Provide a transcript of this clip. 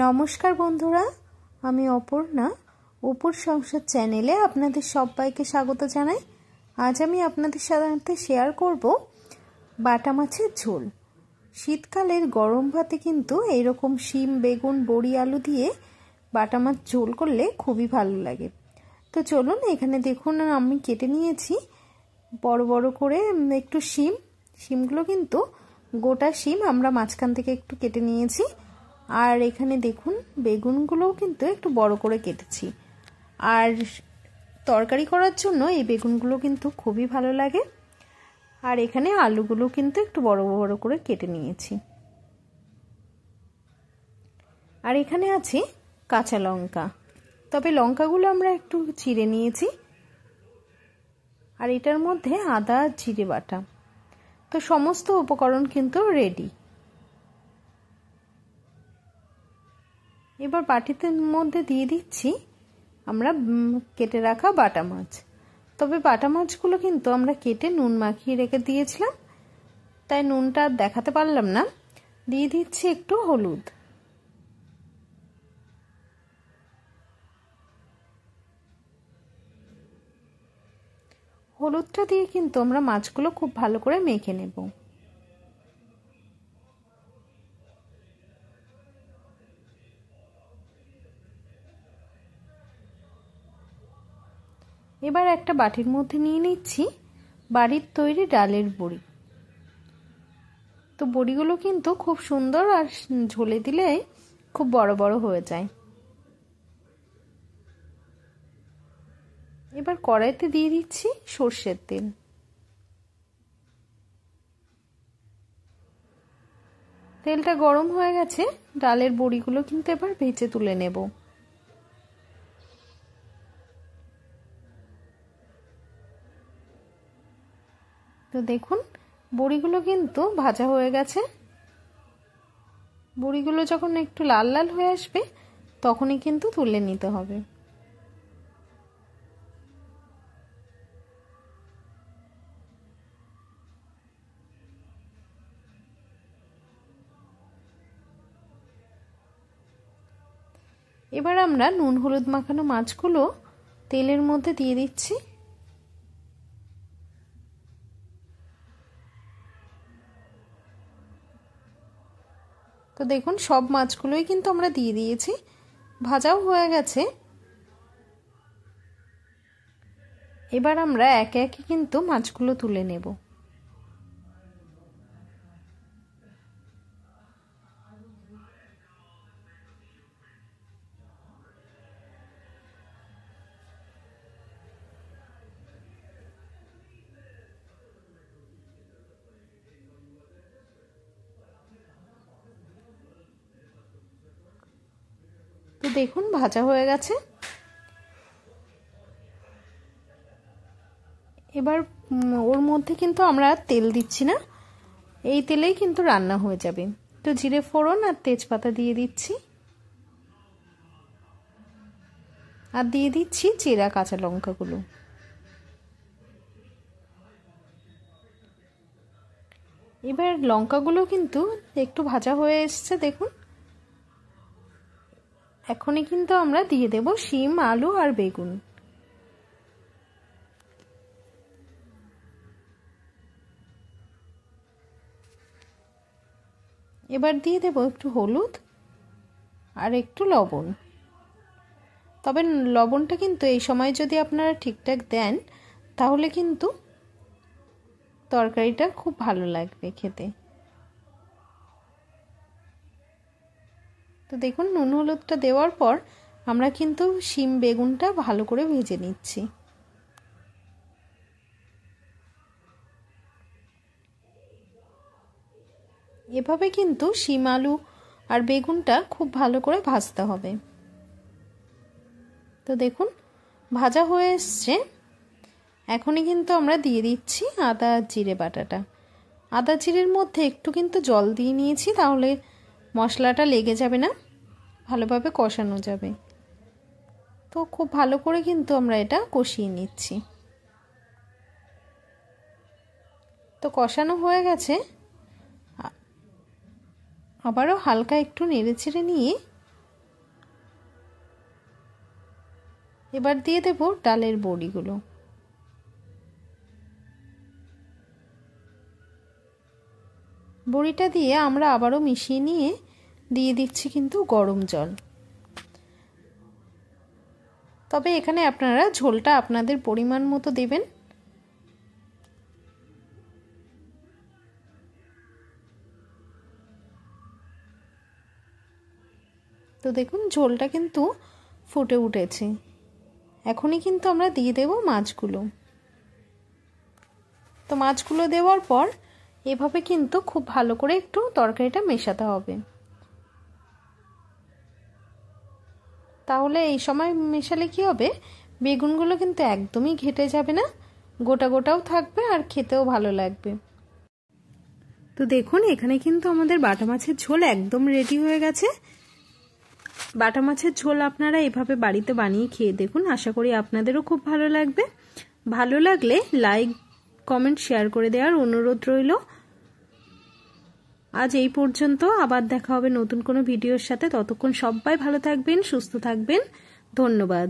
নমস্কার বন্ধুরা, আমি অপর্ণা। অপুর সংসার চ্যানেলে আপনাদের সবাইকে স্বাগত জানাই। আজ আমি আপনাদের সাথে শেয়ার করব বাটা মাছের ঝোল। শীতকালের গরম ভাতে কিন্তু এইরকম শিম, বেগুন, বড়ি, আলু দিয়ে বাটা মাছ ঝোল করলে খুবই ভালো লাগে। তো চলুন, এখানে দেখুন আমি কেটে নিয়েছি বড় বড় করে একটু শিমগুলো কিন্তু গোটা শিম আমরা মাঝখান থেকে একটু কেটে নিয়েছি। আর এখানে দেখুন বেগুনগুলোও কিন্তু একটু বড় করে কেটেছি। আর তরকারি করার জন্য এই বেগুনগুলো কিন্তু খুবই ভালো লাগে। আর এখানে আলুগুলো কিন্তু একটু বড় বড় করে কেটে নিয়েছি। আর এখানে আছে কাঁচা লঙ্কা, তবে লঙ্কাগুলো আমরা একটু চিড়ে নিয়েছি। আর এটার মধ্যে আদা জিরে বাটা। তো সমস্ত উপকরণ কিন্তু রেডি। এবার বাটিতে মধ্যে দিয়ে দিচ্ছি আমরা কেটে রাখা বাটা মাছ। তবে বাটা মাছগুলো কিন্তু আমরা কেটে নুন মাখিয়ে রেখে দিয়েছিলাম, তাই নুনটা দেখাতে পারলাম না। দিয়ে দিচ্ছি একটু হলুদ। হলুদটা দিয়ে কিন্তু আমরা মাছগুলো খুব ভালো করে মেখে নেব। এবার একটা বাটির মধ্যে নিয়ে নিচ্ছি বাড়ির তৈরি ডালের বড়ি। তো বড়িগুলো কিন্তু খুব সুন্দর আর ঝোলে দিলে খুব বড় বড় হয়ে যায়। এবার কড়াইতে দিয়ে দিচ্ছি সর্ষের তেল। তেলটা গরম হয়ে গেছে, ডালের বড়িগুলো কিন্তু এবার ভেজে তুলে নেব। তো দেখুন বড়িগুলো কিন্তু ভাজা হয়ে গেছে। বড়িগুলো যখন একটু লাল লাল হয়ে আসবে তখনই কিন্তু তুলে নিতে হবে। এবার আমরা নুন হলুদ মাখানো মাছগুলো তেলের মধ্যে দিয়ে দিচ্ছি। তো দেখুন সব মাছগুলোই কিন্তু আমরা দিয়ে দিয়েছি, ভাজাও হয়ে গেছে। এবার আমরা একে একে কিন্তু মাছগুলো তুলে নেব। তো দেখুন ভাজা হয়ে গেছে। এবার ওর মধ্যে কিন্তু আমরা তেল দিচ্ছি না, এই তেলেই কিন্তু রান্না হয়ে যাবে। তো জিরে ফোড়ন আর তেজপাতা দিয়ে দিচ্ছি। আর দিয়ে দিচ্ছি চেরা কাঁচা লঙ্কাগুলো। এবার লঙ্কাগুলো কিন্তু একটু ভাজা হয়ে এসছে দেখুন। এখনই কিন্তু আমরা দিয়ে দেব শিম, আলু আর বেগুন। এবার দিয়ে দেব একটু হলুদ আর একটু লবণ। তবে লবণটা কিন্তু এই সময় যদি আপনারা ঠিকঠাক দেন তাহলে কিন্তু তরকারিটা খুব ভালো লাগবে খেতে। তো দেখুন নুন হলুদটা দেওয়ার পর আমরা কিন্তু শিম বেগুনটা ভালো করে ভেজে নিচ্ছি। এভাবে কিন্তু শিম, আলু আর বেগুনটা খুব ভালো করে ভাজতে হবে। তো দেখুন ভাজা হয়ে এসছে। এখনই কিন্তু আমরা দিয়ে দিচ্ছি আদা জিরে বাটাটা। আদা জিরের মধ্যে একটু কিন্তু জল দিয়ে নিয়েছি, তাহলে মশলাটা লেগে যাবে না, ভালোভাবে কষানো যাবে। তো খুব ভালো করে কিন্তু আমরা এটা কষিয়ে নিচ্ছি। তো কষানো হয়ে গেছে। আবারও হালকা একটু নেড়েচেড়ে নিয়ে এবার দিয়ে দেব ডালের বড়িগুলো। বড়িটা দিয়ে আমরা আবারও মিশিয়ে নিয়ে দিয়ে দিচ্ছি কিন্তু গরম জল। তবে এখানে আপনারা ঝোলটা আপনাদের পরিমাণ মতো দেবেন। তো দেখুন ঝোলটা কিন্তু ফুটে উঠেছে। এখনই কিন্তু আমরা দিয়ে দেব মাছগুলো। তো মাছগুলো দেওয়ার পর এভাবে কিন্তু খুব ভালো করে একটু তরকারিটা মেশাতে হবে। তাহলে এই সময় মেশালে কি হবে, বেগুনগুলো কিন্তু একদমই ঘেটে যাবে না, গোটা গোটাও থাকবে আর খেতেও ভালো লাগবে। তো দেখুন এখানে কিন্তু আমাদের বাটা মাছের ঝোল একদম রেডি হয়ে গেছে। বাটা মাছের ঝোল আপনারা এভাবে বাড়িতে বানিয়ে খেয়ে দেখুন, আশা করি আপনাদেরও খুব ভালো লাগবে। ভালো লাগলে লাইক, কমেন্ট, শেয়ার করে দেওয়ার অনুরোধ রইল। আজ এই পর্যন্ত, আবার দেখা হবে নতুন কোনো ভিডিওর সাথে। ততক্ষণ সবাই ভালো থাকবেন, সুস্থ থাকবেন। ধন্যবাদ।